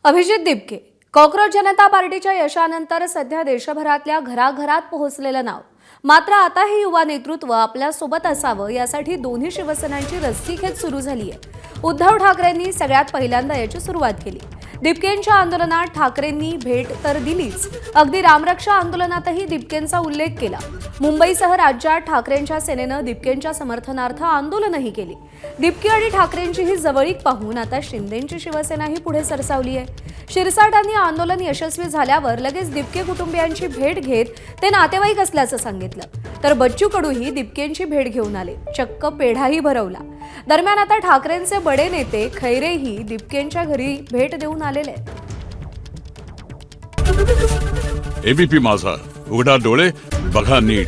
Abhijit Dipke cockroach जनता पार्टीच्या यशानंतर सध्या देशभरातल्या घराघरात पोहोचलेलं नाव। मात्र आता हे युवा नेतृत्व आपल्या सोबत असावं यासाठी दोन्ही शिवसेनांची रस्सीखेच सुरू झाली आहे। उद्धव ठाकरेंनी सगळ्यात पहिल्यांदा याची सुरुवात केली। दिपकेंच्या आंदोलनात ठाकरेंनी भेट तर दिलीच, अगदी रामरक्षा आंदोलनातही दिपकेंचा उल्लेख केला। मुंबईसह राज्यात ठाकरेंच्या सेनेनं दिपकेंच्या समर्थनार्थ आंदोलनही केली। दिपके आणि ठाकरेंची ही जवळीक पाहून आता शिंदेंची शिवसेनाही पुढे सरसावली आहे। शिरसाटांनी आंदोलन यशस्वी झाल्यावर लगेच दिपके कुटुंबियांची भेट घेत ते नातेवाईक असल्याचं सांगितलं, तर बच्चू कडूही दिपकेंची भेट घेऊन आले, चक्क पेढाही भरवला। दरम्यान आता ठाकरेंचे बडे नेते खैरेही दिपकेंच्या घरी भेट देऊन आलेले आहेत। एबीपी माझा, उघडा डोळे बघा नीट।